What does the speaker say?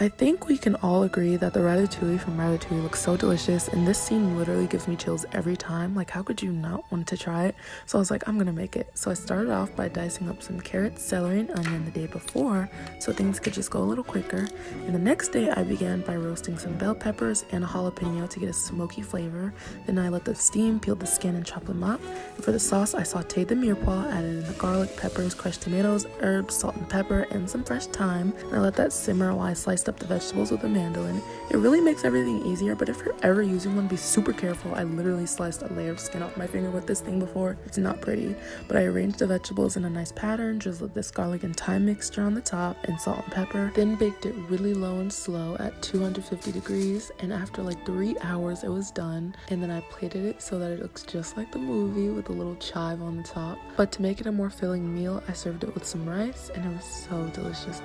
I think we can all agree that the ratatouille from Ratatouille looks so delicious, and this scene literally gives me chills every time. Like, how could you not want to try it? So I was like, I'm gonna make it. So I started off by dicing up some carrots, celery, and onion the day before so things could just go a little quicker. And the next day I began by roasting some bell peppers and a jalapeno to get a smoky flavor. Then I let them steam, peeled the skin, and chopped them up. And for the sauce, I sauteed the mirepoix, added in the garlic, peppers, crushed tomatoes, herbs, salt and pepper, and some fresh thyme. And I let that simmer while I sliced up the vegetables with a mandolin. It really makes everything easier, but if you're ever using one, be super careful. I literally sliced a layer of skin off my finger with this thing before. It's not pretty, but I arranged the vegetables in a nice pattern, drizzled this garlic and thyme mixture on the top, and salt and pepper, then baked it really low and slow at 250 degrees, and after like 3 hours it was done. And then I plated it so that it looks just like the movie with a little chive on the top. But to make it a more filling meal, I served it with some rice, and it was so delicious.